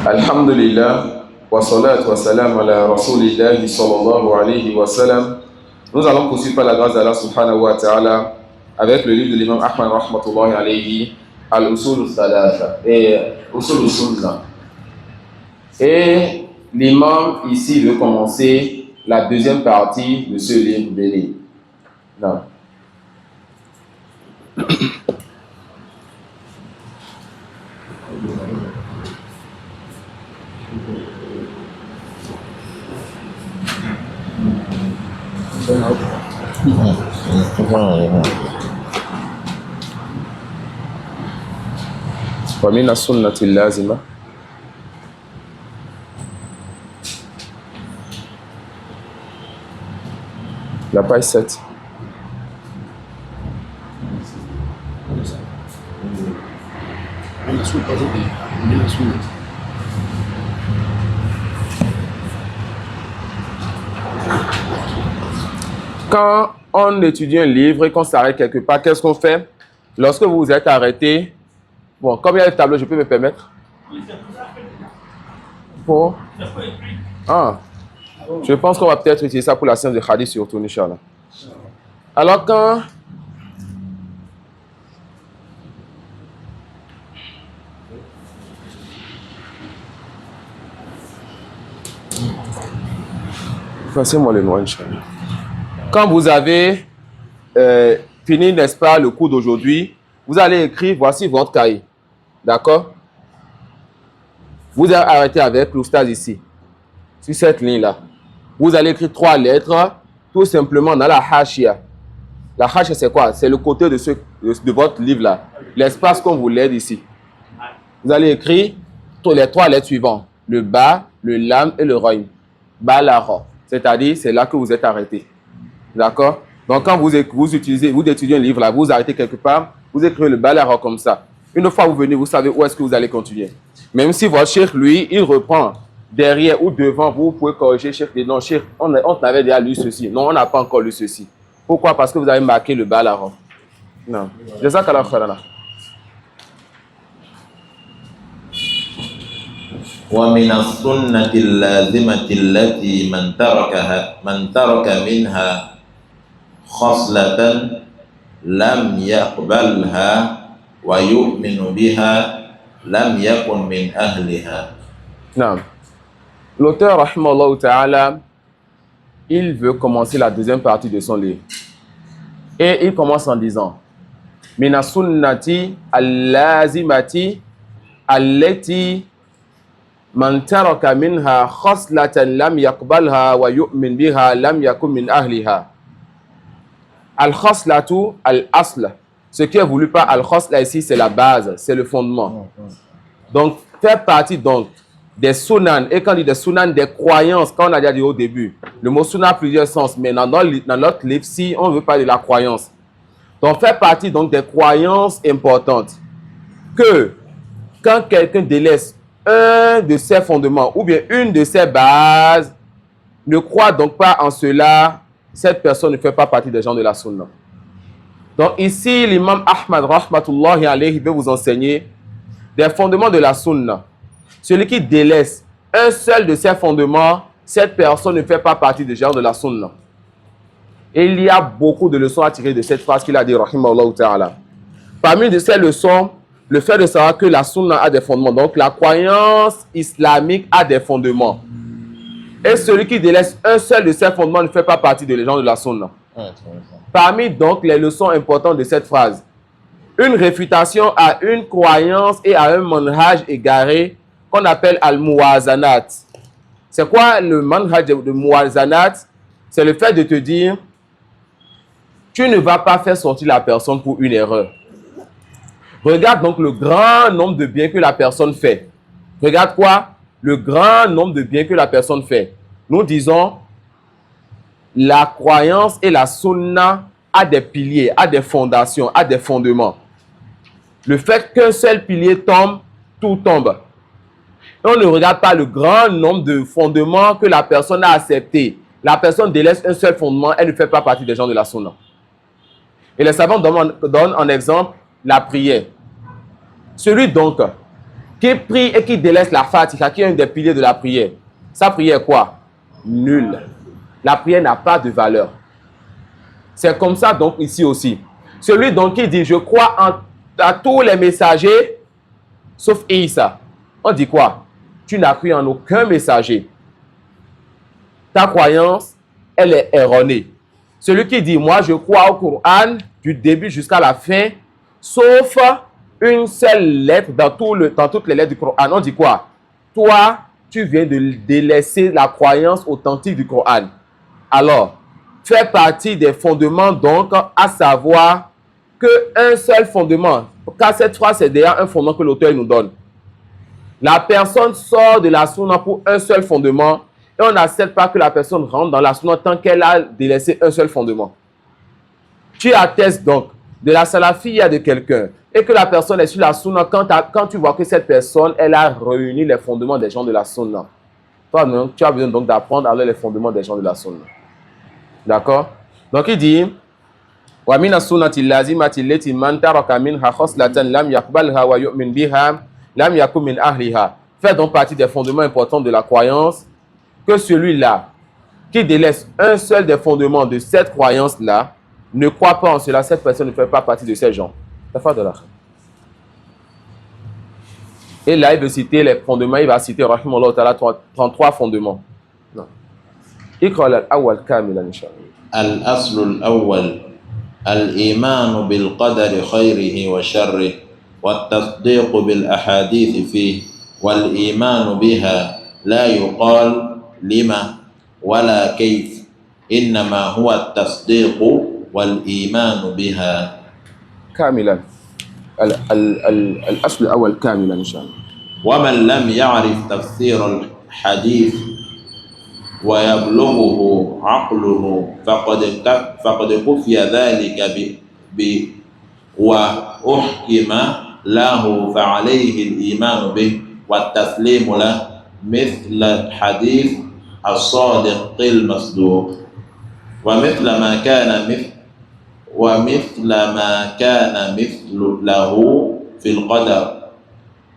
Alhamdulillah, wa salatu wa salam ala rasulillahi sallallahu alayhi wa sallam. Nous allons poursuivre par la grâce d'Allah subhanahu wa ta'ala avec le livre de l'imam Ahmad rahmatullahi alayhi, Al-Usul al-Thalatha et Usul al-Sunnah. Et l'imam ici veut commencer la deuxième partie de ce livre béni. Non. ومن السنة اللازمة la page 7. Quand on étudie un livre et qu'on s'arrête quelque part, qu'est-ce qu'on fait? Lorsque vous vous êtes arrêté, bon, comme il y a le tableau, je peux me permettre? Pour? Ah, je pense qu'on va peut-être utiliser ça pour la séance de Hadith surtout, Inch'Allah. Alors quand... Passez-moi le noir, Inch'Allah. Quand vous avez fini, n'est-ce pas, le cours d'aujourd'hui, vous allez écrire, voici votre cahier. D'accord? Vous allez arrêter avec l'oustaz ici, sur cette ligne-là. Vous allez écrire 3 lettres, tout simplement dans la hashia. La hashia, c'est quoi? C'est le côté de votre livre-là. L'espace qu'on vous l'aide ici. Vous allez écrire les 3 lettres suivantes. Le ba, le lam et le roim. Ba, la, ra. C'est-à-dire, c'est là que vous êtes arrêté. D'accord? Donc, quand vous étudiez un livre, là, vous arrêtez quelque part, vous écrivez le ba, la, ra comme ça. Une fois que vous venez, vous savez où est-ce que vous allez continuer. Même si votre cheikh, lui, il reprend derrière ou devant, vous pouvez corriger cheikh. Non, cheikh, on avait déjà lu ceci. Non, on n'a pas encore lu ceci. Pourquoi? Parce que vous avez marqué le ba, la, ra. Non. Jazakallah khairan. ومن السنة اللازمة التي من ترك منها خصلة لم يقبلها ويؤمن بها لم يكن من أهلها. Non. L'auteur, rahimahullah ta'ala, il veut commencer la deuxième partie de son livre. Et il commence en disant Mina sunnati al-lazimati allati man taraka minha khaslatan lam yaqbalha wa yu'min biha lam yakun min ahliha. Al-khaslatu al-asl. Ce qui est voulu par al-khasla ici, c'est la base, c'est le fondement. Donc, faire partie donc des sunan, et quand on dit des sunan, des croyances, quand on a déjà dit au début, le mot sunan a plusieurs sens, mais dans notre livre, si on veut parler de la croyance, donc faire partie donc des croyances importantes, que quand quelqu'un délaisse un de ses fondements ou bien une de ses bases, ne croit donc pas en cela, cette personne ne fait pas partie des gens de la sunna. Donc ici, l'imam Ahmad rahmatullahi alayhi veut vous enseigner des fondements de la sunna. Celui qui délaisse un seul de ces fondements, cette personne ne fait pas partie des gens de la sunna. Et il y a beaucoup de leçons à tirer de cette phrase qu'il a dit, rahimahullah ta'ala. Parmi de ces leçons, le fait de savoir que la sunna a des fondements. Donc la croyance islamique a des fondements. Et celui qui délaisse un seul de ces fondements ne fait pas partie des gens de la sunna. Parmi donc les leçons importantes de cette phrase, une réfutation à une croyance et à un manhaj égaré qu'on appelle al-muwazanat. C'est quoi le manhaj de muwazanat? C'est le fait de te dire, tu ne vas pas faire sortir la personne pour une erreur. Regarde donc le grand nombre de biens que la personne fait. Regarde quoi? Le grand nombre de biens que la personne fait. Nous disons, la croyance et la sunna a des piliers, a des fondations, a des fondements. Le fait qu'un seul pilier tombe, tout tombe. Et on ne regarde pas le grand nombre de fondements que la personne a acceptés. La personne délaisse un seul fondement, elle ne fait pas partie des gens de la sunna. Et les savants donnent en exemple la prière. Celui donc qui prie et qui délaisse la Fatiha, qui est un des piliers de la prière, sa prière est quoi? Nulle. La prière n'a pas de valeur. C'est comme ça donc ici aussi. Celui donc qui dit, je crois à tous les messagers, sauf Isa. On dit quoi? Tu n'as cru en aucun messager. Ta croyance, elle est erronée. Celui qui dit, moi je crois au Coran du début jusqu'à la fin, sauf une seule lettre dans toutes les lettres du Coran. On dit quoi? Toi, tu viens de délaisser la croyance authentique du Coran. Alors, fait partie des fondements donc, à savoir qu'un seul fondement, car cette phrase c'est déjà un fondement que l'auteur nous donne. La personne sort de la sunna pour un seul fondement et on n'accepte pas que la personne rentre dans la sunna tant qu'elle a délaissé un seul fondement. Tu attestes donc de la salafiyya de quelqu'un et que la personne est sur la sunna quand tu vois que cette personne, elle a réuni les fondements des gens de la sunna. Toi, non, tu as besoin donc d'apprendre alors les fondements des gens de la sunna. D'accord? Donc il dit wa min as-sunnati allazimati allati man taraka minha khoslatan lam yaqbalha wa yu'min biha lam yakun min ahliha. Fait donc partie des fondements importants de la croyance que celui-là qui délaisse un seul des fondements de cette croyance-là ne croit pas en cela, cette personne ne fait pas partie de ces gens. Et là, il veut citer les fondements, il va citer rahimahullah ta'ala 33 fondements. اقرأ الأول كاملا إن شاء الله. الأصل الأول الإيمان بالقدر خيره وشره والتصديق بالأحاديث فيه والإيمان بها لا يقال لما ولا كيف إنما هو التصديق والإيمان بها كاملا. الأصل الأول كاملا إن شاء الله. ومن لم يعرف تفسير الحديث ويبلغه عقله فقد كفي ذلك وأحكم له فعليه الإيمان به والتسليم له مثل الحديث الصادق المصدوق ومثل ما كان مثل له في القدر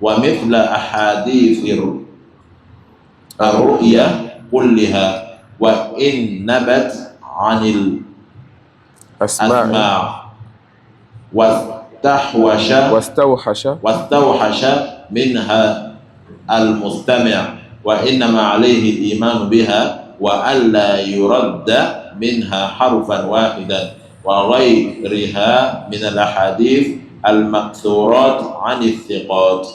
ومثل أحاديث الرؤيا كلها وإن نبت عن الأسماع واستوحش منها المستمع وإنما عليه الإيمان بها وألا يرد منها حرفا واحدا وغيرها من الأحاديث المكثورات عن الثقات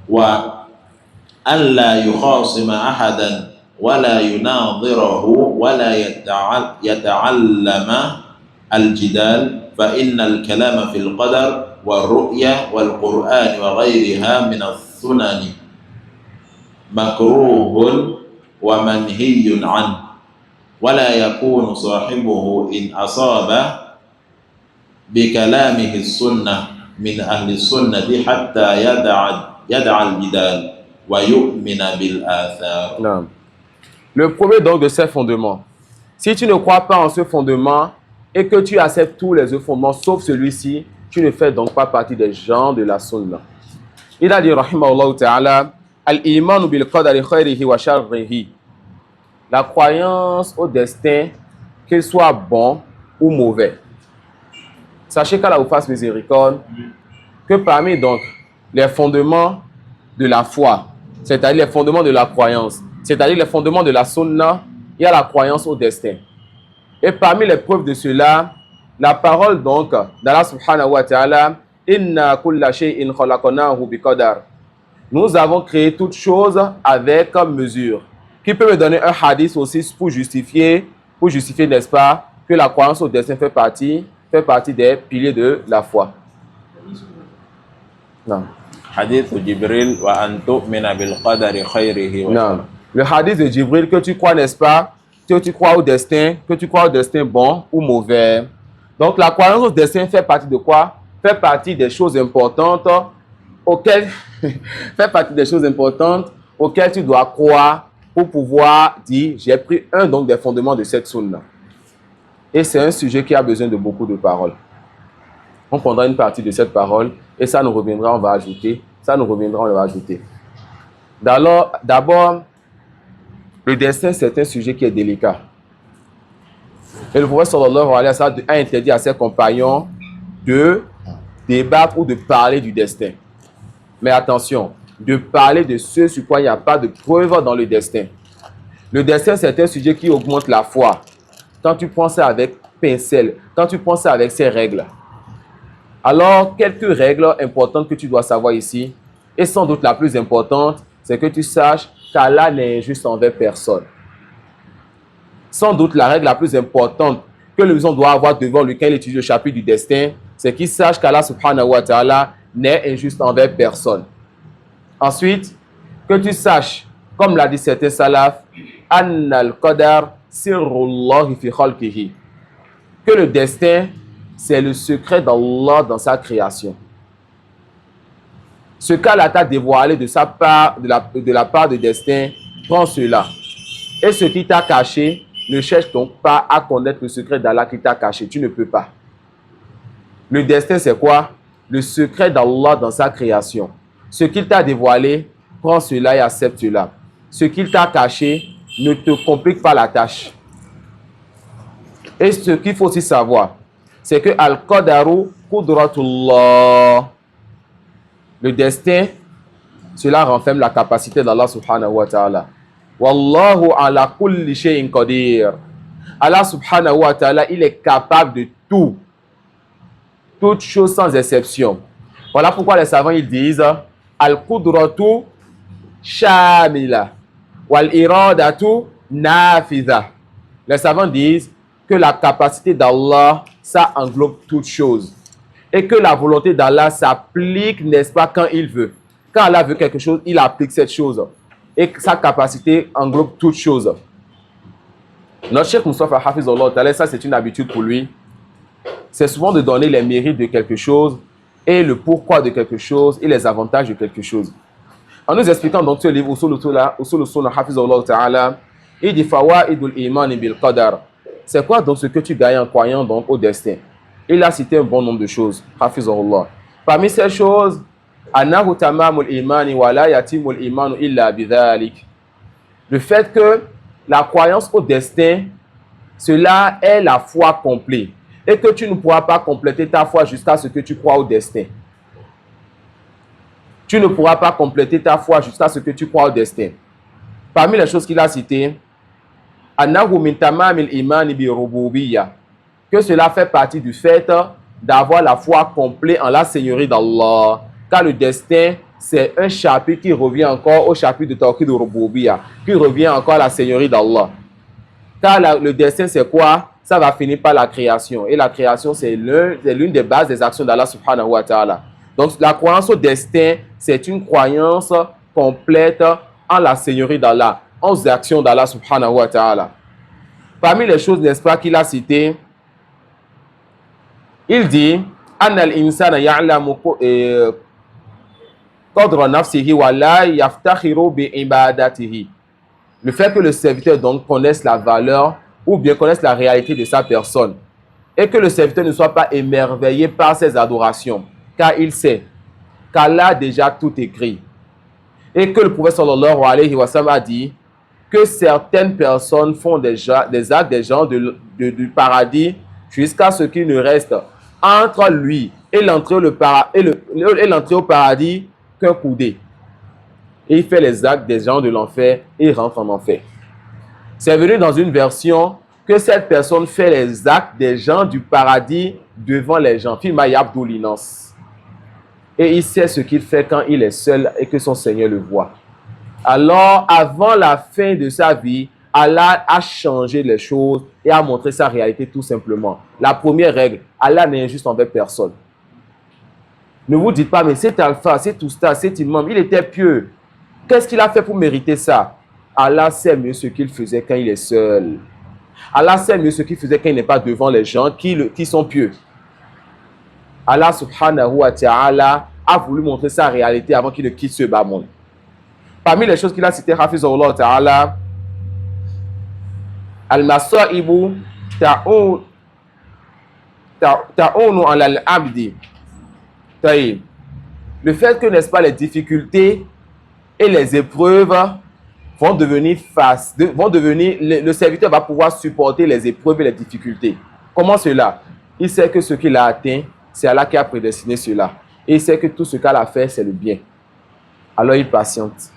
وألا يخاصم أحدا ولا يناظره ولا يتعلم الجدال فإن الكلام في القدر والرؤيا والقرآن وغيرها من السنن مكروه ومنهي عنه ولا يكون صاحبه إن أصاب بكلامه السنة من أهل السنة حتى يدع الجدال ويؤمن بالآثار. نعم. Le premier donc de ces fondements, si tu ne crois pas en ce fondement et que tu acceptes tous les autres fondements sauf celui-ci, tu ne fais donc pas partie des gens de la sunna. Il a dit rahimahullah ta'ala al-imanu bil qadari khayrihi wa sharrihi. La croyance au destin, qu'il soit bon ou mauvais. Sachez qu'Allah vous fasse miséricorde que parmi donc les fondements de la foi, c'est-à-dire les fondements de la croyance, c'est-à-dire les fondements de la sunna, il y a la croyance au destin. Et parmi les preuves de cela, la parole donc d'Allah subhanahu wa ta'ala, inna kulla shay'in khalaqnahu biqadar. Nous avons créé toutes choses avec mesure. Qui peut me donner un hadith aussi pour justifier, n'est-ce pas, que la croyance au destin fait partie des piliers de la foi. Non. Hadith de Jibril wa antu mina bil qadari khayrihi wa non. Le hadith de Jibril que tu crois, n'est-ce pas, que tu crois au destin bon ou mauvais. Donc la croyance au destin fait partie de quoi? Fait partie des choses importantes auxquelles tu dois croire pour pouvoir dire j'ai pris un donc des fondements de cette sunna. Et c'est un sujet qui a besoin de beaucoup de paroles. On prendra une partie de cette parole et ça nous reviendra, on va ajouter. Ça nous reviendra, on va ajouter. D'abord, le destin, c'est un sujet qui est délicat. Et le prophète sallallahu alayhi wa sallam a interdit à ses compagnons de débattre ou de parler du destin. Mais attention, de parler de ce sur quoi il n'y a pas de preuve dans le destin. Le destin, c'est un sujet qui augmente la foi. Quand tu prends ça avec pincelle, quand tu prends ça avec ses règles. Alors, quelques règles importantes que tu dois savoir ici, et sans doute la plus importante, c'est que tu saches qu'Allah n'est injuste envers personne. Sans doute la règle la plus importante que le musulman doit avoir devant lui quand il étudie le chapitre du destin, c'est qu'il sache qu'Allah subhanahu wa ta'ala n'est injuste envers personne. Ensuite, que tu saches, comme l'a dit certains salaf, annal qadar sirrullahi fi khalqihi, que le destin, c'est le secret d'Allah dans sa création. Ce qu'Allah t'a dévoilé de sa part, de la part du destin, prends cela. Et ce qui t'a caché, ne cherche donc pas à connaître le secret d'Allah qui t'a caché. Tu ne peux pas. Le destin, c'est quoi? Le secret d'Allah dans sa création. Ce qu'il t'a dévoilé, prends cela et accepte cela. Ce qu'il t'a caché, ne te complique pas la tâche. Et ce qu'il faut aussi savoir, c'est que Al-Qadaru Qudratullah. Le destin, cela renferme la capacité d'Allah subhanahu wa ta'ala. Wallahu ala kulli shay'in qadir. Allah subhanahu wa ta'ala, il est capable de tout. Toutes choses sans exception. Voilà pourquoi les savants ils disent Al-Qudratu Shamila Wal-Iradatu Nafiza. Les savants disent que la capacité d'Allah, ça englobe toutes choses. Et que la volonté d'Allah s'applique, n'est-ce pas, quand il veut. Quand Allah veut quelque chose, il applique cette chose. Et sa capacité englobe toutes choses. Notre Cheikh Moustapha Hafizullah, ça c'est une habitude pour lui. C'est souvent de donner les mérites de quelque chose et le pourquoi de quelque chose et les avantages de quelque chose. En nous expliquant donc ce livre, Usul Sunnah Hafizullah Ta'ala, il dit Fawaidul Iman bil Qadar. C'est quoi donc ce que tu gagnes en croyant donc au destin? Il a cité un bon nombre de choses. Hafizullah. Parmi ces choses, Annahu tamamul imani wa la yatimul imanu illa bidhalik. Le fait que la croyance au destin, cela est la foi complète. Et que tu ne pourras pas compléter ta foi jusqu'à ce que tu crois au destin. Tu ne pourras pas compléter ta foi jusqu'à ce que tu crois au destin. Parmi les choses qu'il a citées, Annahu min tamamil imani bi rububiyya. Que cela fait partie du fait d'avoir la foi complète en la Seigneurie d'Allah. Car le destin, c'est un chapitre qui revient encore au chapitre de Tawhid Rububiyya, qui revient encore à la Seigneurie d'Allah. Car le destin, c'est quoi? Ça va finir par la création. Et la création, c'est l'une des bases des actions d'Allah subhanahu wa ta'ala. Donc, la croyance au destin, c'est une croyance complète en la Seigneurie d'Allah, aux actions d'Allah subhanahu wa ta'ala. Parmi les choses, n'est-ce pas, qu'il a citées, il dit Anna al-insana ya'lamu qadra nafsihi wa la yaftakhiru bi ibadatihi. Le fait que le serviteur donc connaisse la valeur ou bien connaisse la réalité de sa personne et que le serviteur ne soit pas émerveillé par ses adorations, car il sait qu'Allah a déjà tout écrit et que le prophète sallallahu alayhi wa sallam a dit que certaines personnes font des actes des gens du paradis jusqu'à ce qu'il ne reste entre lui et l'entrée au paradis qu'un coudé. Et il fait les actes des gens de l'enfer et il rentre en enfer. C'est venu dans une version que cette personne fait les actes des gens du paradis devant les gens. Et il sait ce qu'il fait quand il est seul et que son Seigneur le voit. Alors, avant la fin de sa vie, Allah a changé les choses et a montré sa réalité tout simplement. La première règle, Allah n'est injuste envers personne. Ne vous dites pas, mais cet alpha, cet oustaz, cet imam, il était pieux. Qu'est-ce qu'il a fait pour mériter ça? Allah sait mieux ce qu'il faisait quand il est seul. Allah sait mieux ce qu'il faisait quand il n'est pas devant les gens qui sont pieux. Allah subhanahu wa ta'ala a voulu montrer sa réalité avant qu'il ne quitte ce bas monde. Parmi les choses qu'il a citées, Hafizullah ta'ala, Al-Masaibu ta'unu ala al-abdi. Le fait que, n'est-ce pas, les difficultés et les épreuves vont devenir le serviteur va pouvoir supporter les épreuves et les difficultés. Comment cela? Il sait que ce qu'il a atteint, c'est Allah qui a prédestiné cela. Et il sait que tout ce qu'elle a fait, c'est le bien. Alors il patiente.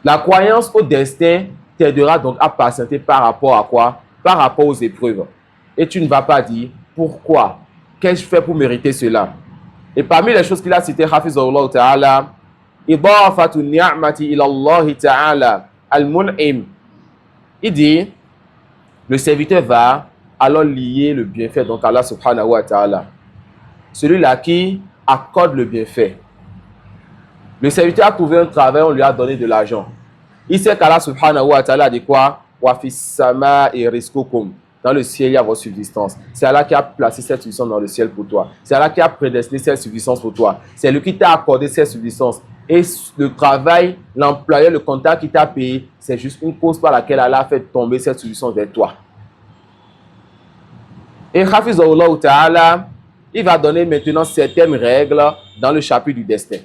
La croyance au destin t'aidera donc à patienter par rapport à quoi? Par rapport aux épreuves. Et tu ne vas pas dire, pourquoi? Qu'ai-je fait pour mériter cela? Et parmi les choses qu'il a citées, Hafizahullah Ta'ala, Idafatu ni'mati ila Allah Ta'ala al-mun'im. Il dit, le serviteur va alors lier le bienfait, donc Allah Subhanahu wa Ta'ala. Celui-là qui accorde le bienfait. Le serviteur a trouvé un travail, on lui a donné de l'argent. Il sait qu'Allah Subhanahu wa Ta'ala dit quoi? Wa fis sama'i rizqukum. Dans le ciel, il y a votre subsistance. C'est Allah qui a placé cette subsistance dans le ciel pour toi. C'est Allah qui a prédestiné cette subsistance pour toi. C'est lui qui t'a accordé cette subsistance. Et le travail, l'employeur, le comptable qui t'a payé, c'est juste une cause par laquelle Allah a fait tomber cette subsistance vers toi. Et Hafizahullah Ta'ala, il va donner maintenant certaines règles dans le chapitre du destin.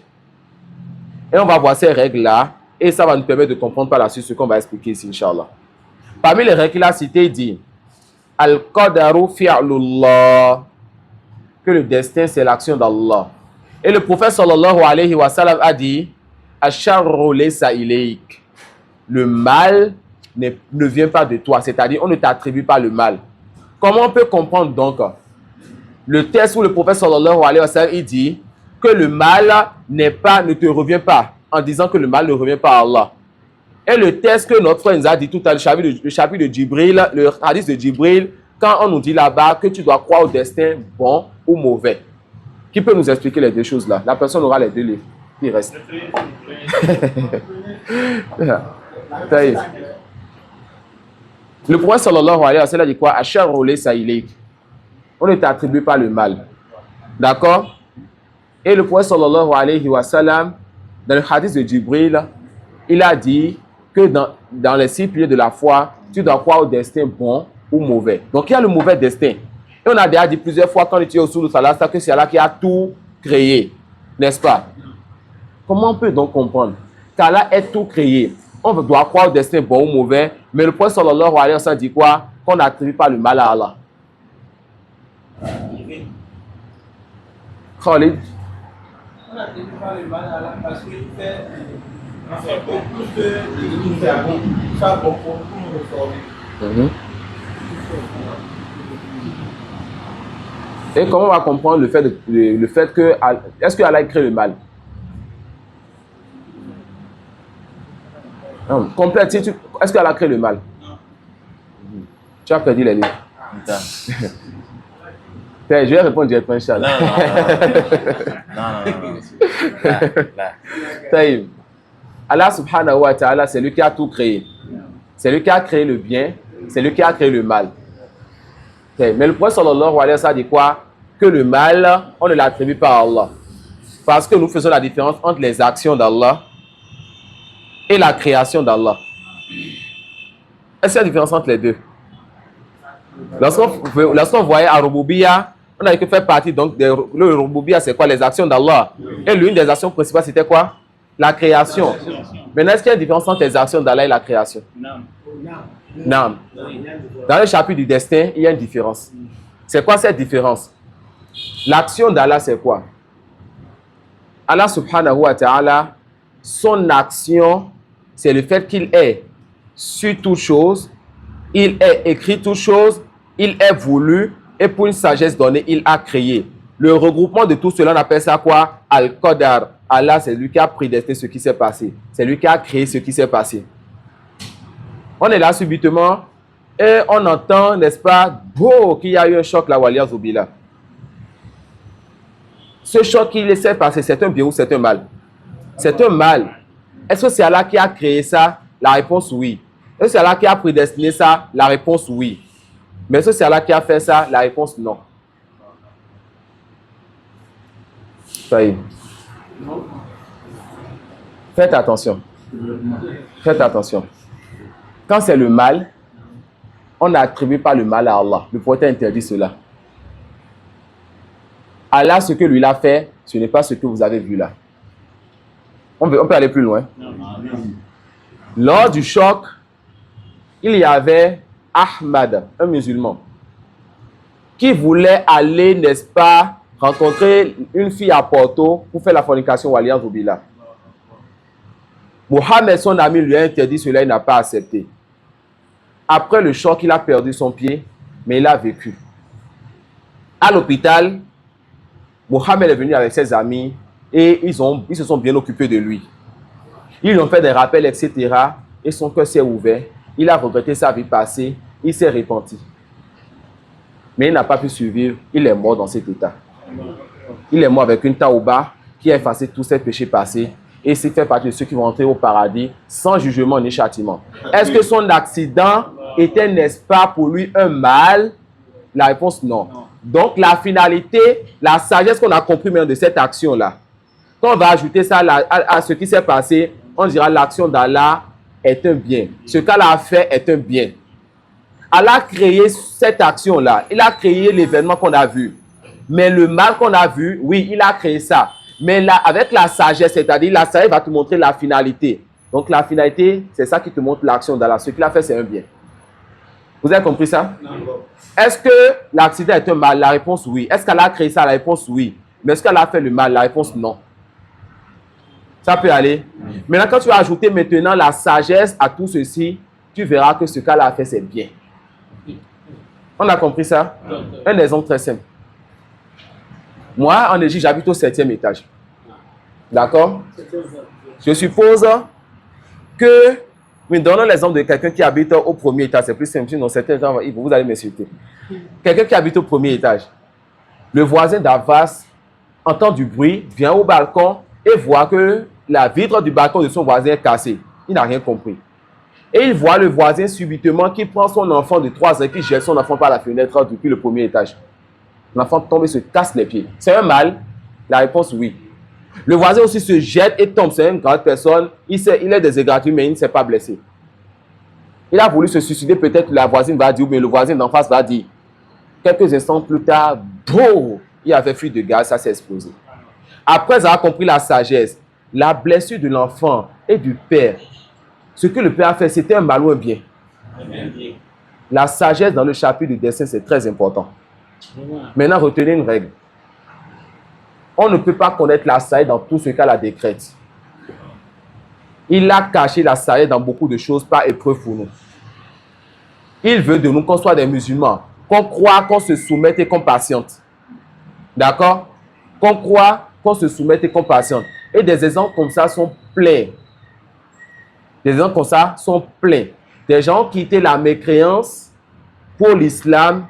Et on va voir ces règles-là, et ça va nous permettre de comprendre par la suite ce qu'on va expliquer ici, Inch'Allah. Parmi les règles qu'il a citées, il dit Al-Qadaru fi'lullah, que le destin, c'est l'action d'Allah. Et le prophète sallallahu alayhi wa sallam a dit Asharru laysa ilayk. Le mal ne vient pas de toi, c'est-à-dire on ne t'attribue pas le mal. Comment on peut comprendre donc le texte où le prophète sallallahu alayhi wa sallam il dit que le mal ne te revient pas, en disant que le mal ne revient pas à Allah. Et le texte que notre frère nous a dit tout à l'heure, le chapitre de Djibril, le hadith de Djibril, quand on nous dit là-bas que tu dois croire au destin bon ou mauvais. Qui peut nous expliquer les deux choses là? La personne aura les deux livres. Il reste. Le prophète sallallahu alayhi wa sallam dit quoi? Asharru laysa ilayk. On ne t'attribue pas le mal. D'accord? Et le prophète sallallahu alayhi wa sallam, dans le hadith de Djibril, il a dit que dans les 6 piliers de la foi, tu dois croire au destin bon ou mauvais. Donc il y a le mauvais destin. Et on a déjà dit plusieurs fois quand on était au Soul de Salasta que c'est Allah qui a tout créé. N'est-ce pas? Comment on peut donc comprendre qu'Allah ait tout créé? On doit croire au destin bon ou mauvais, mais le prophète sallallahu alayhi wa sallam dit quoi? Qu'on n'attribue pas le mal à Allah. Khalid? On n'attribue pas le mal à Allah parce qu'il fait beaucoup de faire bon. Ça bon pour nous reformer. Et comment on va comprendre le fait que est-ce que Allah crée le mal? Non, complète. Est-ce que Allah crée le mal? Non. Tu as perdu les livres. Je vais répondre directement, Inch'Allah. Non. Allah subhanahu wa ta'ala, c'est lui qui a tout créé. C'est lui qui a créé le bien, c'est lui qui a créé le mal. Mais le prophète sallallahu alayhi wa sallam dit quoi? Que le mal, on ne l'attribue pas à Allah. Parce que nous faisons la différence entre les actions d'Allah et la création d'Allah. Est-ce qu'il y a une différence entre les deux? Lorsqu'on voyait à Rububiya, on avait que faire partie donc de le Rububiya, c'est quoi? Les actions d'Allah. Et l'une des actions principales, c'était quoi? La création. Maintenant, est-ce qu'il y a une différence entre les actions d'Allah et la création? Non. Dans le chapitre du destin, il y a une différence. C'est quoi cette différence? L'action d'Allah, c'est quoi? Allah subhanahu wa ta'ala, son action, c'est le fait qu'il est sur toute chose, il est écrit toute chose, il est voulu, et pour une sagesse donnée, il a créé. Le regroupement de tout cela, on appelle ça quoi? Al-Qadar. Allah, c'est lui qui a prédestiné ce qui s'est passé. C'est lui qui a créé ce qui s'est passé. On est là subitement et on entend, n'est-ce pas, qu'il y a eu un choc là, Waliya Zubila. Ce choc qui s'est passé, c'est un bien ou c'est un mal? C'est un mal. Est-ce que c'est Allah qui a créé ça? La réponse oui. Est-ce que c'est Allah qui a prédestiné ça? La réponse oui. Mais est-ce que c'est Allah qui a fait ça? La réponse non. Ça y est. Faites attention. Faites attention. Quand c'est le mal, on n'attribue pas le mal à Allah. Le prophète interdit cela. Allah, ce que lui a fait, ce n'est pas ce que vous avez vu là. On peut aller plus loin. Lors du choc, il y avait Ahmad, un musulman, qui voulait aller, n'est-ce pas, rencontrer une fille à Porto pour faire la fornication ou alliance au Billah. Mohamed, son ami, lui a interdit cela, il n'a pas accepté. Après le choc, il a perdu son pied, mais il a vécu. À l'hôpital, Mohamed est venu avec ses amis et ils se sont bien occupés de lui. Ils lui ont fait des rappels, etc. Et son cœur s'est ouvert. Il a regretté sa vie passée. Il s'est repenti. Mais il n'a pas pu survivre. Il est mort dans cet état. Il est mort avec une taouba qui a effacé tous ses péchés passés. Et c'est fait partie de ceux qui vont entrer au paradis sans jugement ni châtiment. Est-ce que son accident était, n'est-ce pas, pour lui un mal? La réponse, non. Donc, la finalité, la sagesse qu'on a compris maintenant de cette action-là, quand on va ajouter ça à ce qui s'est passé, on dira l'action d'Allah est un bien. Ce qu'Allah a fait est un bien. Allah a créé cette action-là. Il a créé l'événement qu'on a vu. Mais le mal qu'on a vu, oui, il a créé ça. Mais là, avec la sagesse, c'est-à-dire la sagesse va te montrer la finalité. Donc, la finalité, c'est ça qui te montre l'action d'Allah. Ce qu'il a fait, c'est un bien. Vous avez compris ça? Est-ce que l'accident est un mal? La réponse, oui. Est-ce qu'Allah a créé ça? La réponse, oui. Mais est-ce qu'Allah a fait le mal? La réponse, non. Ça peut aller. Maintenant, quand tu vas ajouter maintenant la sagesse à tout ceci, tu verras que ce qu'Allah a fait, c'est bien. On a compris ça? Un exemple très simple. Moi, en Égypte, j'habite au 7e étage. D'accord? Je suppose que, mais donnons l'exemple de quelqu'un qui habite au 1er étage. C'est plus simple, sinon certains gens, vous allez m'insulter. Quelqu'un qui habite au 1er étage. Le voisin d'Avas entend du bruit, vient au balcon et voit que la vitre du balcon de son voisin est cassée. Il n'a rien compris. Et il voit le voisin subitement qui prend son enfant de 3 ans et qui jette son enfant par la fenêtre depuis le 1er étage. L'enfant tombe et se casse les pieds. C'est un mal? La réponse, oui. Le voisin aussi se jette et tombe. C'est une grande personne. Il est déshydraté, mais il ne s'est pas blessé. Il a voulu se suicider. Peut-être la voisine va dire, mais le voisin d'en face va dire. Quelques instants plus tard, boum, il avait fui de gaz, ça s'est explosé. Après avoir compris la sagesse, la blessure de l'enfant et du père, ce que le père a fait, c'était un mal ou un bien? La sagesse dans le chapitre du destin, c'est très important. Maintenant, retenez une règle. On ne peut pas connaître la sagesse dans tout ce qu'Allah décrète. Il a caché la sagesse dans beaucoup de choses par épreuve pour nous. Il veut de nous qu'on soit des musulmans, qu'on croit, qu'on se soumette et qu'on patiente. D'accord? Qu'on croit, qu'on se soumette et qu'on patiente. Et des exemples comme ça sont pleins. Des exemples comme ça sont pleins. Des gens qui étaient la mécréance pour l'islam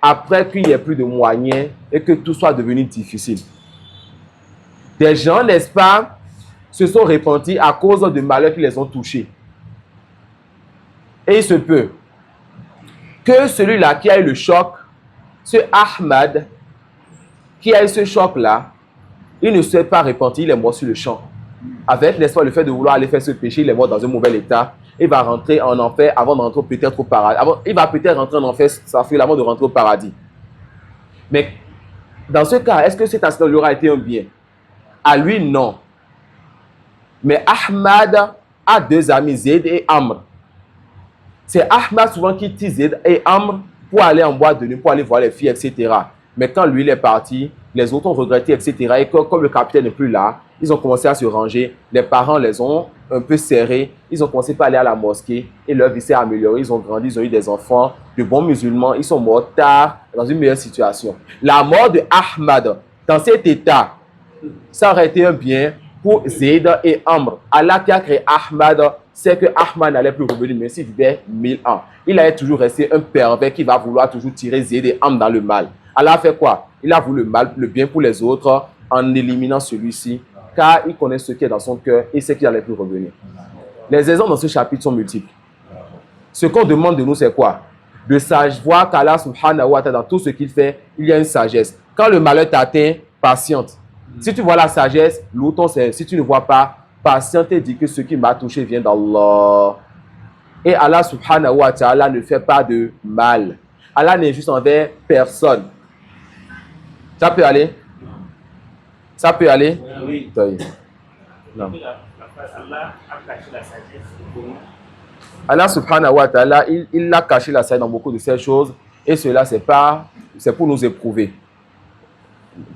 après qu'il n'y ait plus de moyens et que tout soit devenu difficile. Des gens, n'est-ce pas, se sont repentis à cause de malheurs qui les ont touchés. Et il se peut que celui-là qui a eu le choc, ce Ahmad, qui a eu ce choc-là, il ne s'est pas repenti, il est mort sur le champ. Avec, n'est-ce pas, le fait de vouloir aller faire ce péché, il est mort dans un mauvais état. Il va rentrer en enfer avant de rentrer peut-être au paradis. Il va peut-être rentrer en enfer avant de rentrer au paradis. Mais dans ce cas, est-ce que cet accident lui aura été un bien? À lui, non. Mais Ahmad a 2 amis, Zayd et Amr. C'est Ahmad souvent qui tire Zayd et Amr pour aller en boîte de nuit, pour aller voir les filles, etc. Mais quand lui il est parti, les autres ont regretté, etc. Et comme le capitaine n'est plus là, ils ont commencé à se ranger. Les parents les ont un peu serrés. Ils ont commencé par aller à la mosquée et leur vie s'est améliorée. Ils ont grandi, ils ont eu des enfants, de bons musulmans. Ils sont morts tard, dans une meilleure situation. La mort de Ahmad, dans cet état, ça aurait été un bien pour Zayd et Amr. Allah qui a créé Ahmad, c'est que Ahmad n'allait plus revenir, même s'il vivait 1000 ans. Il allait toujours rester un pervers qui va vouloir toujours tirer Zayd et Amr dans le mal. Allah a fait quoi? Il a voulu le bien pour les autres en éliminant celui-ci, car il connaît ce qui est dans son cœur et sait qu'il n'allait plus revenir. Les exemples dans ce chapitre sont multiples. Ce qu'on demande de nous, c'est quoi? De savoir qu'Allah subhanahu wa ta'ala, dans tout ce qu'il fait, il y a une sagesse. Quand le malheur t'atteint, patiente. Si tu vois la sagesse, loue ton Seigneur. Si tu ne vois pas, patiente et dis que ce qui m'a touché vient d'Allah. Et Allah subhanahu wa ta'ala ne fait pas de mal. Allah n'est juste envers personne. Ça peut aller? Ça peut aller? Oui. Non. La Allah a caché la sagesse pour nous. Allah subhanahu wa ta'ala, il a caché la sagesse dans beaucoup de ces choses. Et cela, c'est pour nous éprouver.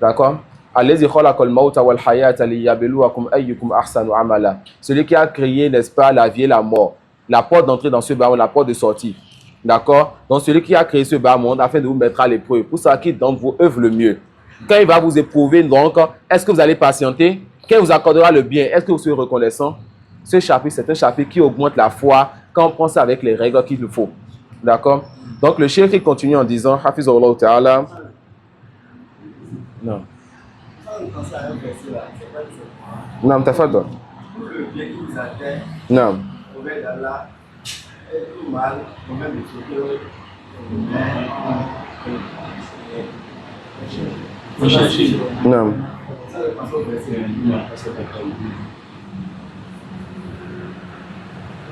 D'accord? Celui qui a créé, n'est-ce pas, la vie et la mort. La porte d'entrée dans ce bas monde, la porte de sortie. D'accord? Donc celui qui a créé ce bas monde afin de vous mettre à l'épreuve. Pour ça, qui d'entre vous œuvre le mieux. Quand il va vous éprouver, donc, est-ce que vous allez patienter? Quand il vous accordera le bien, est-ce que vous serez reconnaissant? Ce chapitre, c'est un chapitre qui augmente la foi quand on prend ça avec les règles qu'il nous faut. D'accord? Donc le cheikh continue en disant, Hafizullah ta'ala. Non. Non, t'as fait d'autre. Le bien qui vous atteint, Non. mauvais d'Allah, et tout mal, nous-mêmes de ce que Non.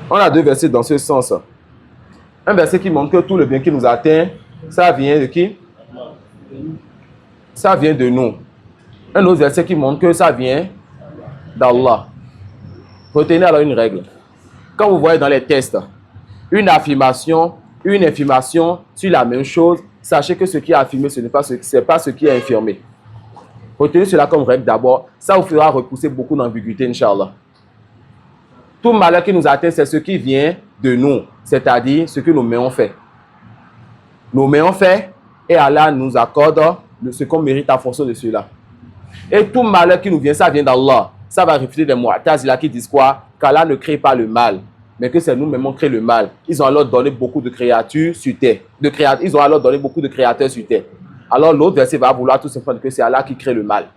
On a deux versets dans ce sens. Un verset qui montre que tout le bien qui nous atteint, ça vient de qui? Ça vient de nous. Un autre verset qui montre que ça vient d'Allah. Retenez alors une règle. Quand vous voyez dans les tests une affirmation sur la même chose, sachez que ce qui est affirmé, ce n'est pas ce qui est infirmé. Retenez cela comme règle d'abord. Ça vous fera repousser beaucoup d'ambiguïté, Inch'Allah. Tout malheur qui nous atteint, c'est ce qui vient de nous, c'est-à-dire ce que nos mains ont fait. Nos mains ont fait et Allah nous accorde ce qu'on mérite en fonction de cela. Et tout malheur qui nous vient, ça vient d'Allah. Ça va réfuter des Mu'tazila qui disent quoi? Qu'Allah ne crée pas le mal, mais que c'est nous-mêmes qui créons le mal. Ils ont alors donné beaucoup de créatures sur terre. Ils ont alors donné beaucoup de créateurs sur terre. Alors l'autre verset va vouloir tout simplement que c'est Allah qui crée le mal.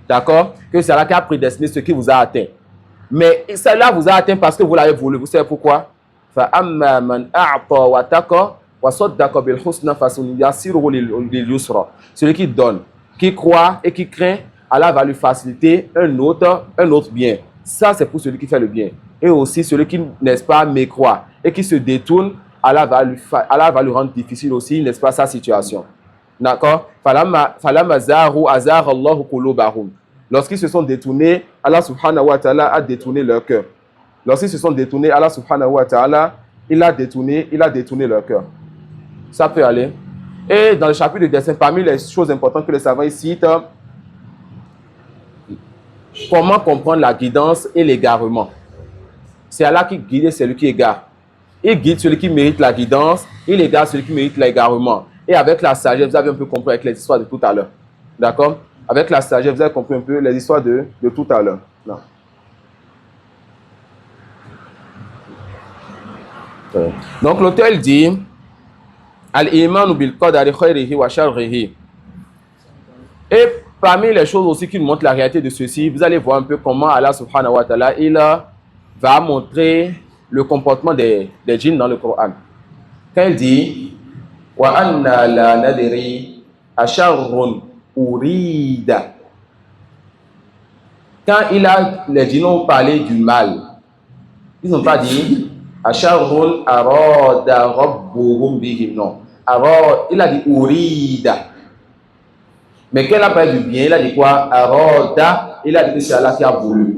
D'accord? Que c'est Allah qui a prédestiné ce qui vous a atteint. Mais cela vous a atteint parce que vous l'avez voulu. Vous savez pourquoi? Celui qui donne, qui croit et qui craint, Allah va lui faciliter un autre bien. Ça, c'est pour celui qui fait le bien. Et aussi celui qui, n'est-ce pas, mécroit et qui se détourne, Allah va lui rendre difficile aussi, n'est-ce pas, sa situation. D'accord? Lorsqu'ils se sont détournés, Allah subhanahu wa ta'ala a détourné leur cœur. Lorsqu'ils se sont détournés, Allah subhanahu wa ta'ala, il a détourné leur cœur. Ça peut aller. Et dans le chapitre de destin, parmi les choses importantes que les savants ici citent, comment comprendre la guidance et l'égarement. C'est Allah qui guide et celui qui égare. Il guide celui qui mérite la guidance, il égare celui qui mérite l'égarement. Et avec la sagesse, vous avez un peu compris avec les histoires de tout à l'heure. D'accord? Avec la sagesse, vous avez compris un peu les histoires de tout à l'heure. Non. Donc l'auteur dit Al-Imanu bil qadari khayrihi wa sharrihi. Et parmi les choses aussi qui nous montrent la réalité de ceci, vous allez voir un peu comment Allah subhanahu wa ta'ala il va montrer le comportement des djinns dans le Coran. Quand il dit Wa anna la nadri asharrun urida. Quand les djinns ont parlé du mal, ils n'ont pas dit Asharrun arada rabbuhum bihim. Non. Il a dit urida. Mais quand il a parlé du bien, il a dit quoi? Arada. Il a dit que c'est Allah qui a voulu.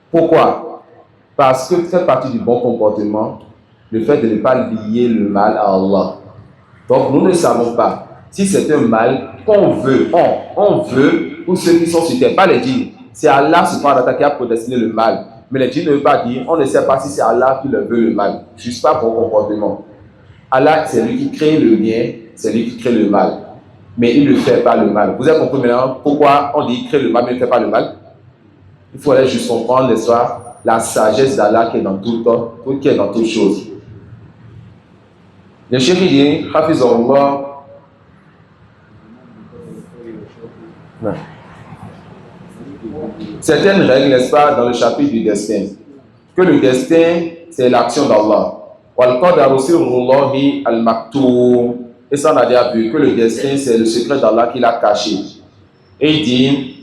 Pourquoi? Parce que fait partie du bon comportement le fait de ne pas lier le mal à Allah. Donc nous ne savons pas si c'est un mal qu'on veut. On veut pour ceux qui sont sur terre, pas les djinns. C'est Allah subhanahu wa ta'ala qui a prédestiné le mal. Mais les djinns ne veulent pas dire, on ne sait pas si c'est Allah qui le veut le mal. Juste pas bon comportement. Allah, c'est lui qui crée le bien, c'est lui qui crée le mal. Mais il ne fait pas le mal. Vous avez compris maintenant pourquoi on dit qu'il crée le mal mais il ne fait pas le mal? Il faudrait juste comprendre l'histoire, la sagesse d'Allah qui est dans toute chose. Le cheikh dit, Hafizullah. Certaines règles, n'est-ce pas, dans le chapitre du destin. Que le destin, c'est l'action d'Allah. Et ça, on a déjà vu que le destin, c'est le secret d'Allah qu'il a caché. Et il dit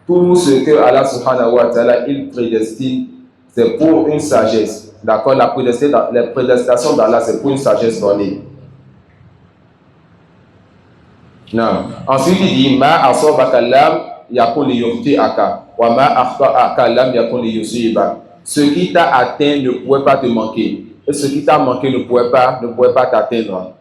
tout ce que Allah subhanahu wa ta'ala il prédestine, c'est pour une sagesse. D'accord? La prédestination d'Allah, c'est pour une sagesse donnée. Non. Ensuite, il dit Ma asabaka lam yakun liyukhti'aka wa ma akhta'aka lam yakun liyusibak. Ce qui t'a atteint ne pouvait pas te manquer. Et ce qui t'a manqué ne pouvait pas t'atteindre.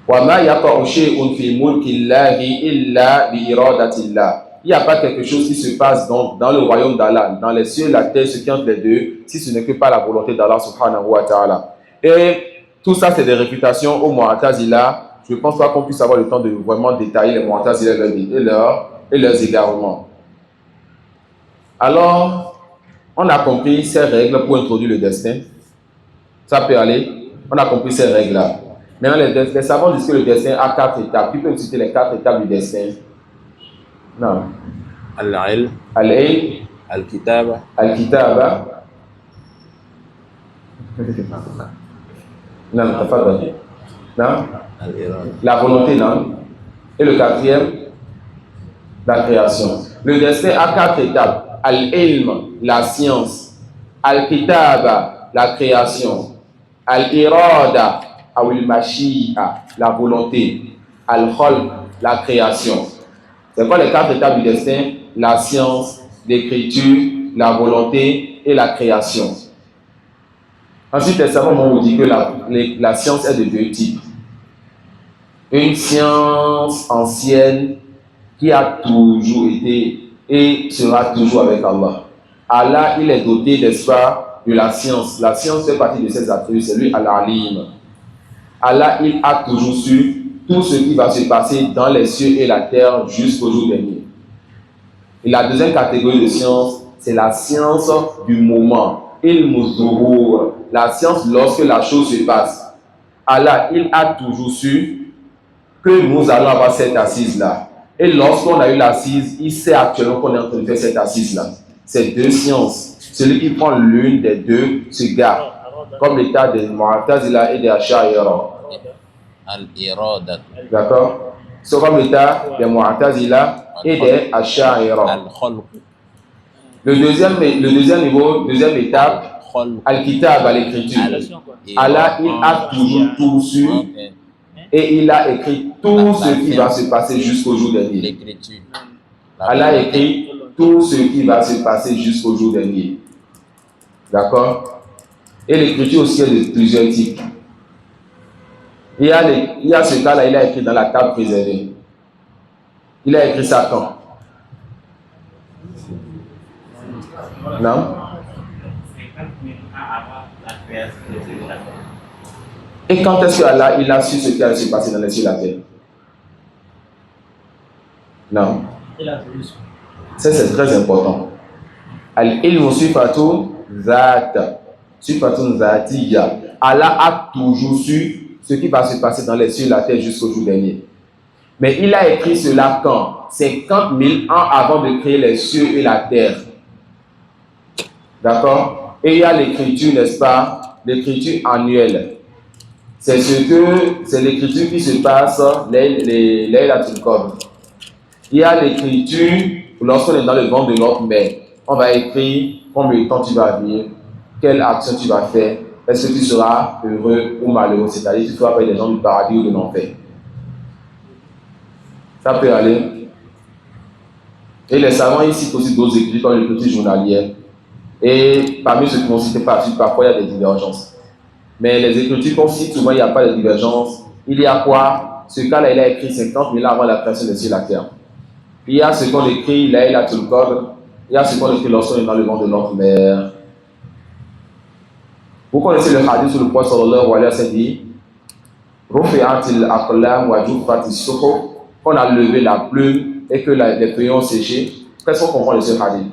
Wa ma yaqa'u shay'un fi mulki llahi illa bi iradatillah. Il n'y a pas quelque chose qui se passe donc dans le royaume d'Allah, dans les cieux et la terre, ce qui entre les deux, si ce n'est que par la volonté d'Allah subhanahu wa ta'ala. Et tout ça, c'est des réfutations aux Mu'tazila. Je ne pense pas qu'on puisse avoir le temps de vraiment détailler les Mu'tazila et leurs égarements. Alors, on a compris ces règles pour introduire le destin. Ça peut aller. On a compris ces règles-là. Maintenant, les savants disent que le destin a 4 étapes. Qui peut me citer les 4 étapes du destin? Non. Al-ilm, Al-ilm, al-kitaba, al-kitaba. Non, t'as pas donné. Non. al-irada. La volonté, non. Et le 4e, la création. Le destin a 4 étapes. Al-ilm, la science. Al-kitaba, la création. Al-irada, al-mashi'a, la volonté. Al-khalq, la création. C'est quoi les 4 étapes du destin? La science, l'écriture, la volonté et la création. Ensuite, les savants m'ont dit que la science est de 2 types. Une science ancienne qui a toujours été et sera toujours avec Allah. Allah, il est doté, n'est-ce pas, de la science. La science fait partie de ses attributs, c'est lui Al-Alim. Allah, il a toujours su tout ce qui va se passer dans les cieux et la terre jusqu'au jour dernier. Et la deuxième catégorie de science, c'est la science du moment. Ilmu zuhur, la science lorsque la chose se passe. Allah, il a toujours su que nous allons avoir cette assise-là. Et lorsqu'on a eu l'assise, il sait actuellement qu'on est en train de faire cette assise-là. C'est 2 sciences. Celui qui prend l'une des 2 se garde. Comme l'état des Mu'tazila et des Ash'ariyya. Al-irada, D'accord? C'est comme l'état des Mu'tazila et des Ash'ariyya. al-khalq, Le deuxième niveau, deuxième étape, khalq, Al-Kitab, à l'écriture. Allah, il a toujours tout su et il a écrit tout ce qui va se passer jusqu'au jour dernier. l'écriture. Allah a écrit tout ce qui va se passer jusqu'au jour dernier. D'accord? Et l'écriture aussi est de plusieurs types. Il y a ce cas-là, il a écrit dans la table préservée. Il a écrit ça quand? Non? Et quand est-ce que Allah il a su ce qui allait se passer dans les cieux et la terre? Non. Ça, c'est très important. Al-ilmu sifatun zat. Sifatun zatiyya. Allah a toujours su ce qui va se passer dans les cieux et la terre jusqu'au jour dernier. Mais il a écrit cela quand? 50 000 ans avant de créer les cieux et la terre. D'accord? Et il y a l'écriture, n'est-ce pas? L'écriture annuelle. C'est l'écriture qui se passe les Laylatul Qadr. Il y a l'écriture lorsqu'on est dans le ventre de notre mère. On va écrire combien de temps tu vas vivre, quelle action tu vas faire, est-ce que tu seras heureux ou malheureux, c'est-à-dire tu feras partie des gens du paradis ou de l'enfer. Ça peut aller. Et les savants ici citent aussi d'autres écritures comme l'écriture journalière. Et parmi ceux qui vont citer parfois il y a des divergences. Mais les écritures qu'on cite, souvent il n'y a pas de divergence. Il y a quoi? Ce cas-là, il a écrit 50 000 ans avant la création des cieux et la terre. Il y a ce qu'on écrit, Laylatul Qadr. Il y a ce qu'on écrit lorsqu'on est dans le ventre de notre mère. Vous connaissez le hadith sur le prophète sallallahu alayhi wa sallam dit Rufi'atil aqlam wa juffatis suhuf, qu'on a levé la plume et que les feuilles ont séché. Qu'est-ce qu'on comprend de ce hadith?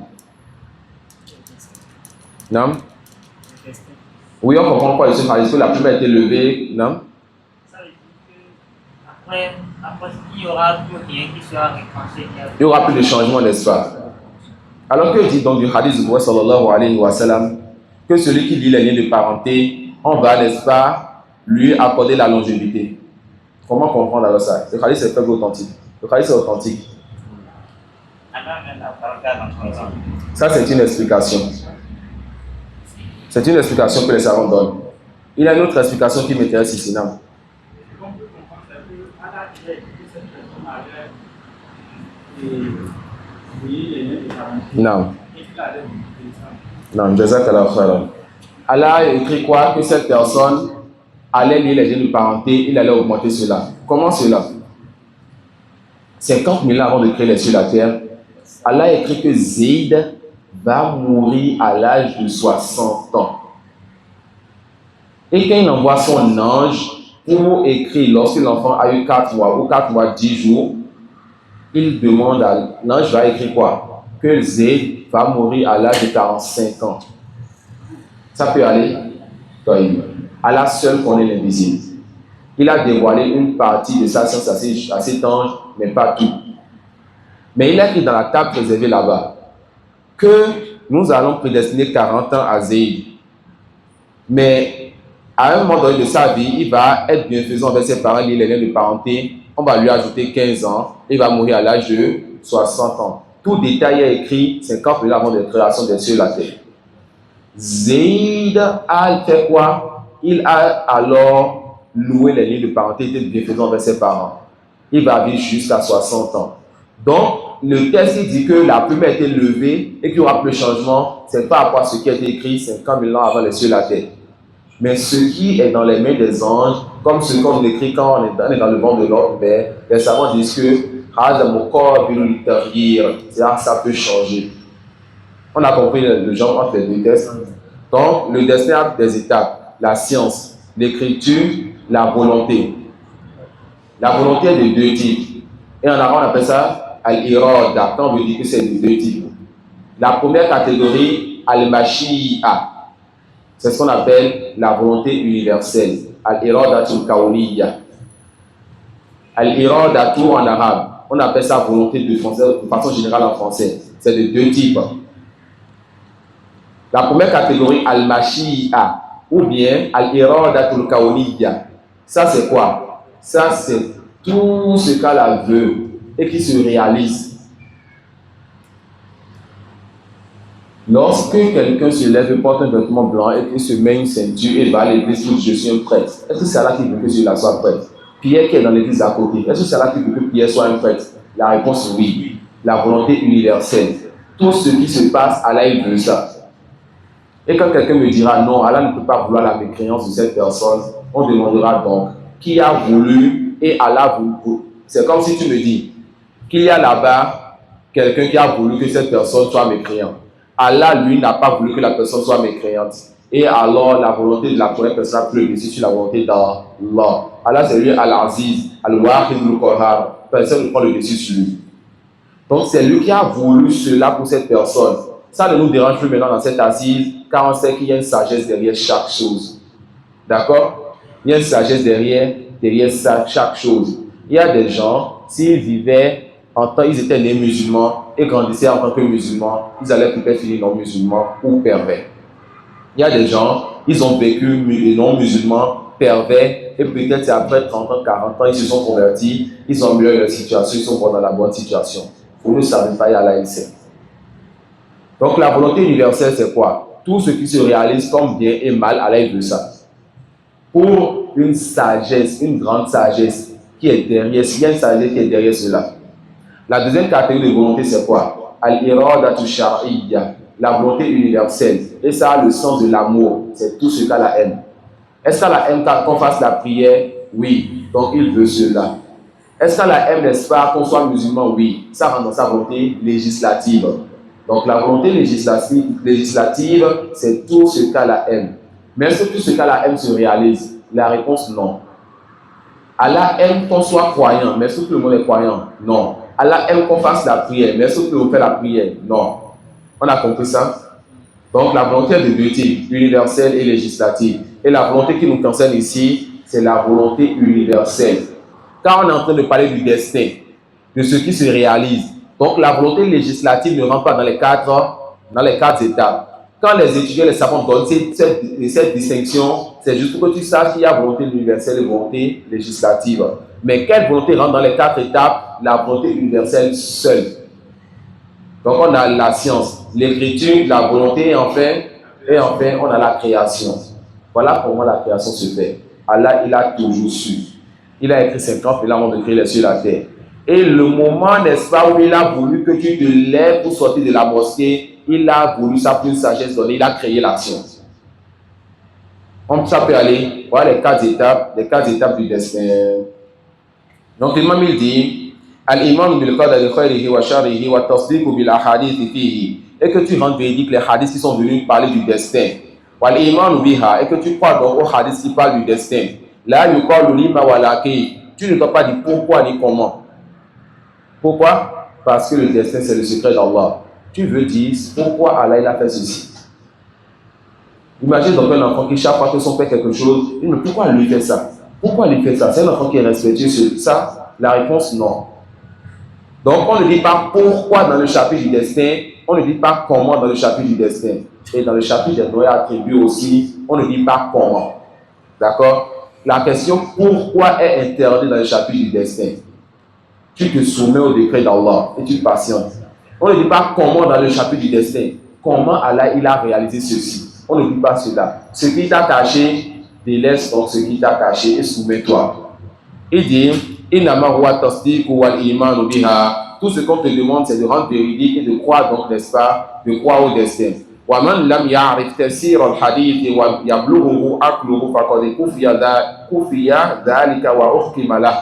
Non? Oui, on comprend quoi de ce hadith? Que la plume a été levée, non? Ça veut dire qu'après, il y aura plus rien qui sera réfléchi. Il n'y aura plus de changement, n'est-ce pas? Alors que dit donc du hadith du prophète sallallahu alayhi wa sallam que celui qui lit les liens de parenté, on va, n'est-ce pas, lui accorder la longévité. Comment comprendre alors ça? Le hadith est très authentique. Le hadith est authentique. Ça, c'est une explication. C'est une explication que les savants donnent. Il y a une autre explication qui m'intéresse ici, non? déjà dit que cette personne avait oui, les liens de parenté. Non. Et qu'il allait monter ça. Non, Jazakallah khairan. Allah a écrit quoi? Que cette personne allait lier les liens de parenté, il allait augmenter cela. Comment cela? 50 000 ans avant de créer les cieux et la terre, Allah a écrit que Zayd va mourir à l'âge de 60 ans. Et quand il envoie son ange pour écrire, lorsque l'enfant a eu 4 mois ou 4 mois 10 jours, il demande à l'ange va écrire quoi? Que Zayd va mourir à l'âge de 45 ans. Ça peut aller? Allah seul connaît l'invisible. Il a dévoilé une partie de sa science à cet ange, mais pas tout. Mais il a écrit dans la table préservée là-bas que nous allons prédestiner 40 ans à Zayd. Mais à un moment donné de sa vie, il va être bienfaisant avec ses parents, les liens de parenté. On va lui ajouter 15 ans. Il va mourir à l'âge de 60 ans. Tout détail est écrit 50 000 avant la création des cieux et la terre. Zayd a fait quoi? Il a alors loué les liens de parenté, il était bienfaisant avec ses parents. Il va vivre jusqu'à 60 ans. Donc, le texte dit que la plume a été levée et qu'il y aura plus de changement. C'est pas à rapport à ce qui a été écrit 50 000 ans avant les cieux et la terre. Mais ce qui est dans les mains des anges, comme ce qu'on écrit quand on est dans le ventre de l'autre père, les savants disent que ça peut changer. On a compris le genre entre les deux textes. Donc, le destin a des étapes. La science, l'écriture, la volonté. La volonté est de deux types. Et en arabe, on appelle ça al-irada. Quand on veut dire que c'est de deux types. La première catégorie, al-mashi'a. C'est ce qu'on appelle la volonté universelle. Al-iradatul kawniyya. Al-iradatu en arabe. On appelle ça volonté de façon générale en français. C'est de deux types. La première catégorie, al-mashi'a, ou bien al-iradatul kawniyya. Ça, c'est quoi? Ça, c'est tout ce qu'Allah veut et qui se réalise. Lorsque quelqu'un se lève, porte un vêtement blanc et qu'il se met une ceinture et va à l'église, je suis un prêtre. Est-ce que c'est Allah qui veut que celui-là soit prêtre? Pierre qui est dans l'église à côté, est-ce que c'est Allah qui veut que Pierre soit un prêtre? La réponse est oui. La volonté universelle. Tout ce qui se passe, Allah il veut ça. Et quand quelqu'un me dira non, Allah ne peut pas vouloir la mécréance de cette personne, on demandera donc qui a voulu et Allah voulu. C'est comme si tu me dis qu'il y a là-bas quelqu'un qui a voulu que cette personne soit mécréante. Allah, lui, n'a pas voulu que la personne soit mécréante. Et alors, la volonté de la première personne a pris le dessus sur la volonté d'Allah. Allah, c'est lui, Al-Aziz, Al-Wahid, Al-Qahar. Personne ne prend le dessus sur lui. Donc, c'est lui qui a voulu cela pour cette personne. Ça ne nous dérange plus maintenant dans cette assise, car on sait qu'il y a une sagesse derrière chaque chose. D'accord? Il y a une sagesse derrière chaque chose. Il y a des gens, s'ils vivaient ils étaient nés musulmans et grandissaient en tant que musulmans, ils allaient peut-être finir non musulmans ou pervers. Il y a des gens, ils ont vécu non musulmans, pervers, et peut-être c'est après 30 ans, 40 ans, ils se sont convertis, ils ont mieux leur situation, ils sont dans la bonne situation. Vous ne savez pas, Allah il sait. Donc la volonté universelle, c'est quoi? Tout ce qui se réalise comme bien et mal, Allah il veut ça. Pour une sagesse, une grande sagesse qui est derrière, s'il y a une sagesse qui est derrière cela. La deuxième catégorie de volonté, c'est quoi? Al-iradatu shar'iyya, la volonté universelle. Et ça a le sens de l'amour. C'est tout ce qu'Allah aime. Est-ce qu'Allah aime qu'on fasse la prière? Oui. Donc il veut cela. Est-ce qu'Allah aime, n'est-ce pas, qu'on soit musulman? Oui. Ça rentre dans sa volonté législative. Donc la volonté législative, c'est tout ce qu'Allah aime. Mais est-ce que tout ce qu'Allah aime se réalise? La réponse, non. Allah aime qu'on soit croyant, mais est-ce que tout le monde est croyant? Non. Allah aime qu'on fasse la prière, mais est-ce que tout le monde fait la prière? Non. On a compris ça? Donc la volonté est de deux types, universelle et législative. Et la volonté qui nous concerne ici, c'est la volonté universelle. Quand on est en train de parler du destin, de ce qui se réalise, donc la volonté législative ne rentre pas dans les quatre étapes. Quand les étudiants, les savants donnent cette distinction, c'est juste pour que tu saches qu'il y a volonté universelle et volonté législative. Mais quelle volonté rentre dans les quatre étapes? La volonté universelle seule. Donc on a la science, l'écriture, la volonté et enfin on a la création. Voilà comment la création se fait. Allah, il a toujours su. Il a écrit 50 000 avant de créer les cieux et la terre. Et le moment, n'est-ce pas, où il a voulu que tu te lèves pour sortir de la mosquée, il a voulu sa plus sagesse donnée, il a créé l'action. Ça peut aller, voilà les 4 étapes du destin. Donc l'imam il dit, al-iman bil qadari khayrihi wa sharrihi wa tasdiqu bil ahadith fihi. Et que tu rentres véridique les hadiths qui sont venus parler du destin. Wal iman biha, et que tu crois donc aux hadiths qui parlent du destin. Là, yuqalu lima wa laki. Tu ne dois pas dire pourquoi ni comment. Pourquoi? Parce que le destin, c'est le secret d'Allah. Tu veux dire pourquoi Allah il a fait ceci. Imagine donc un enfant qui, chaque fois que son père fait quelque chose, il dit mais pourquoi lui fait ça? Pourquoi lui fait ça? C'est un enfant qui est respectueux sur ça? La réponse, non. Donc on ne dit pas pourquoi dans le chapitre du destin, on ne dit pas comment dans le chapitre du destin. Et dans le chapitre des droits attribués aussi, on ne dit pas comment. D'accord? La question pourquoi est interdite dans le chapitre du destin. Tu te soumets au décret d'Allah et tu patientes. On ne dit pas comment dans le chapitre du destin. Comment Allah il a réalisé ceci. On ne dit pas cela. Ce qui t'a caché, délaisse donc ce qui t'a caché et soumets-toi. Il dit, tout ce qu'on te demande, c'est de rendre véridique et de croire donc, n'est-ce pas, de croire au destin. وَمَنْ لَمْ يَعْرِفْ تَفْسِيرَ الْحَدِيثِ وَيَبْلُغُهُ عَقْلُهُ فَقَدْ كُفِيَ ذَلِكَ وَأُحْكِمَ لَهُ.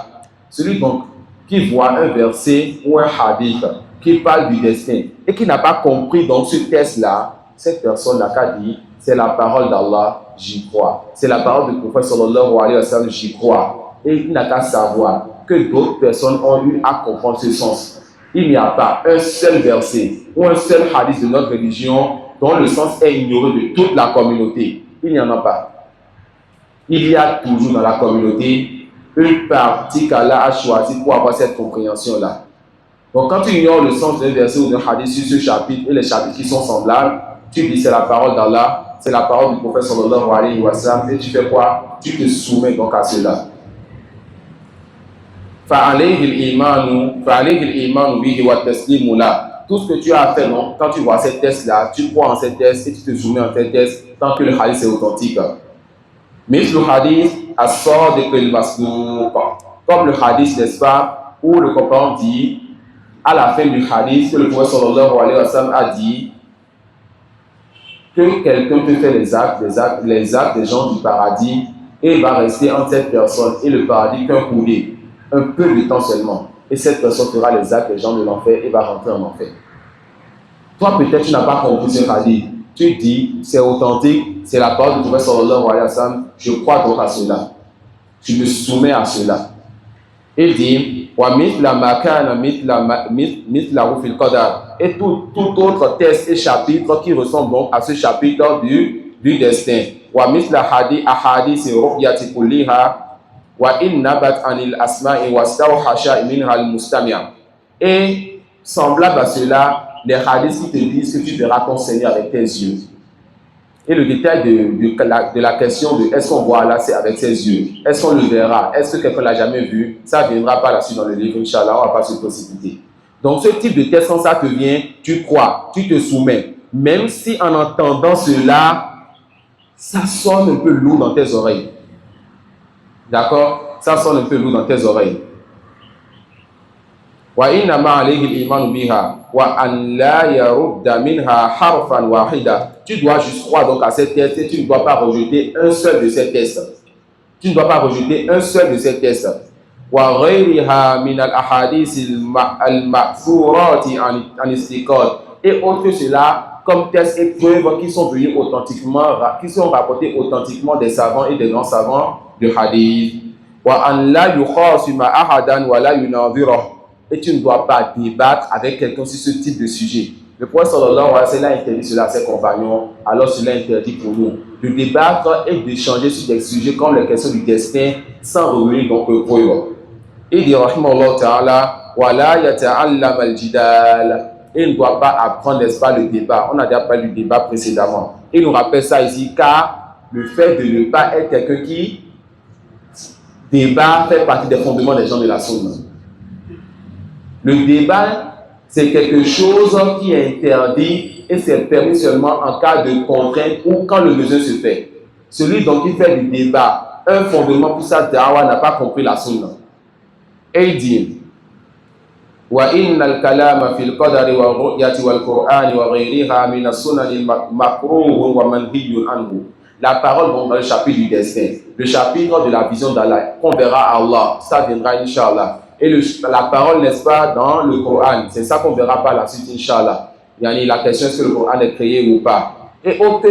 Celui donc qui voit un verset ou un hadith qui parle du destin et qui n'a pas compris donc ce texte-là, cette personne n'a qu'à dire, c'est la parole d'Allah, j'y crois. C'est la parole du prophète sallallahu alayhi wa sallam, j'y crois. Et il n'a qu'à savoir que d'autres personnes ont eu à comprendre ce sens. Il n'y a pas un seul verset ou un seul hadith de notre religion dont le sens est ignoré de toute la communauté. Il n'y en a pas. Il y a toujours dans la communauté une partie qu'Allah a choisie pour avoir cette compréhension-là. Donc quand tu ignores le sens d'un verset ou d'un hadith sur ce chapitre et les chapitres qui sont semblables, tu dis c'est la parole d'Allah, c'est la parole du prophète sallallahu alayhi wa sallam, et tu fais quoi? Tu te soumets donc à cela. Tout ce que tu as à faire, non? Quand tu vois cette test-là, tu crois en cette test et tu te soumets en cette test tant que le hadith est authentique. Mais le hadith comme le hadith, n'est-ce pas, où le compagnon dit à la fin du hadith que le prophète sallallahu alayhi wa sallam a dit que quelqu'un peut faire les actes des gens du paradis et va rester entre cette personne et le paradis qu'un coudé, un peu de temps seulement. Et cette personne fera les actes des gens de l'enfer et va rentrer en enfer. Toi, peut-être, tu n'as pas compris ce hadith. Tu dis, c'est authentique, c'est la parole du prophète sallallahu alayhi wa sallam, je crois donc à cela. Je me soumets à cela. Il dit, et tout autre texte et chapitre qui ressemble donc à ce chapitre du destin. Et semblable à cela, les hadiths qui te disent que tu verras ton Seigneur avec tes yeux. Et le détail de la question de est-ce qu'on voit Allah, c'est avec ses yeux. Est-ce qu'on le verra? Est-ce que quelqu'un ne l'a jamais vu? Ça viendra par la suite dans le livre, Inch'Allah, on ne va pas se précipiter. Donc ce type de test, quand ça te vient, tu crois, tu te soumets. Même si en entendant cela, ça sonne un peu lourd dans tes oreilles. D'accord? Ça sonne un peu lourd dans tes oreilles. Tu dois juste croire donc à ces tests et tu ne dois pas rejeter un seul de ces tests. Tu ne dois pas rejeter un seul de ces tests. Et autre que cela, comme tests et preuves qui sont venus authentiquement, qui sont rapportés authentiquement des savants et des grands savants de hadith. Et tu ne dois pas débattre avec quelqu'un sur ce type de sujet. Le prophète sallallahu alayhi wa sallam interdit cela à ses compagnons, alors cela interdit pour nous de débattre et d'échanger sur des sujets comme les questions du destin sans revenir donc pour eux. Il dit rahimahullah ta'ala wala yata'allam al-jidal. Il ne doit pas apprendre, n'est-ce pas, le débat. On a déjà parlé du débat précédemment. Il nous rappelle ça ici car le fait de ne pas être quelqu'un qui débat fait partie des fondements des gens de la sunna. Le débat, c'est quelque chose qui est interdit et c'est permis seulement en cas de contrainte ou quand le besoin se fait. Celui donc qui fait du débat un fondement pour sa da'wa n'a pas compris la sunna. Et il dit وإن الكلام في القدر والرؤية والقرآن وغيرها من السنن مكروه ومنهي عنه. La parole dans le chapitre du destin, le chapitre de la vision d'Allah, qu'on verra Allah, ça viendra Inch'Allah. Et la parole, n'est-ce pas, dans le Coran, c'est ça qu'on verra par la suite Inch'Allah. La question est-ce que le Coran est créé ou pas. Et autre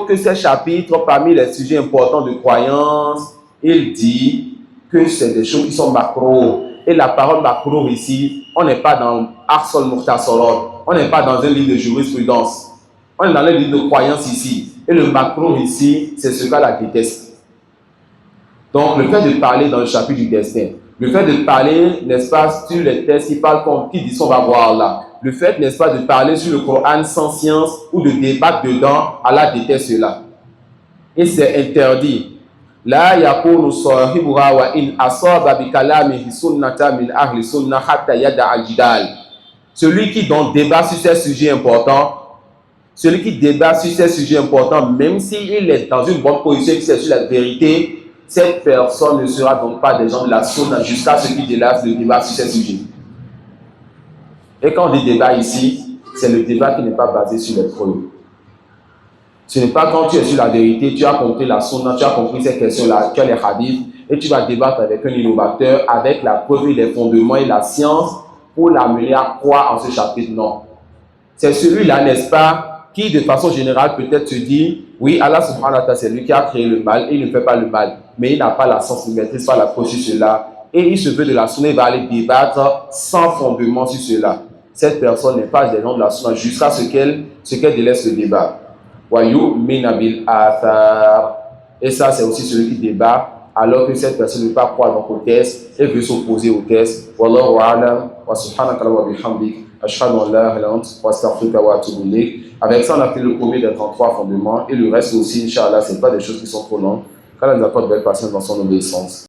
que ces chapitres, parmi les sujets importants de croyance, il dit que c'est des choses qui sont macro. Et la parole macro ici, on n'est pas dans Arsol Mukhtasarot, on n'est pas dans un livre de jurisprudence, on est dans un livre de croyance ici. Et le macro ici, c'est ce qu'Allah déteste. Donc le fait de parler dans le chapitre du destin, le fait de parler, n'est-ce pas, sur les textes qui disent on va voir Allah, le fait, n'est-ce pas, de parler sur le Coran sans science ou de débattre dedans, Allah déteste cela. Et c'est interdit. La yakunu sahibuha wa in asaba bi kalamihi sunnata min ahli sunnah hatta yada al-jidal. Celui qui donc débat sur ces sujets importants, même s'il est dans une bonne position, qui est sur la vérité, cette personne ne sera donc pas des gens de la sunna jusqu'à ce qu'il délaisse le débat sur ces sujets. Et quand on dit débat ici, c'est le débat qui n'est pas basé sur les preuves. Ce n'est pas quand tu es sur la vérité, tu as compris la sunna, tu as compris ces questions-là, tu as les hadiths, et tu vas débattre avec un innovateur, avec la preuve et les fondements et la science, pour l'amener à croire en ce chapitre. Non. C'est celui-là, n'est-ce pas, qui de façon générale peut-être se dit, oui, Allah subhanahu wa ta'ala, c'est lui qui a créé le mal, et il ne fait pas le mal, mais il n'a pas la science, il ne maîtrise pas la preuve sur cela, et il se veut de la sunna, il va aller débattre sans fondement sur cela. Cette personne n'est pas des gens de la sunna jusqu'à ce qu'elle délaisse le débat. Et ça, c'est aussi celui qui débat alors que cette personne ne veut pas croire donc au test et veut s'opposer au test. Wallahu a'lam wa subhanaka wa bihamdik ashhadu an la ilaha illa anta wa astaghfiruka wa atubu ilayk. Avec ça, on a fait le premier des 33 fondements et le reste aussi, Inch'Allah, ce n'est pas des choses qui sont trop longues. Qu'Allah nous accorde belle patience dans son obéissance.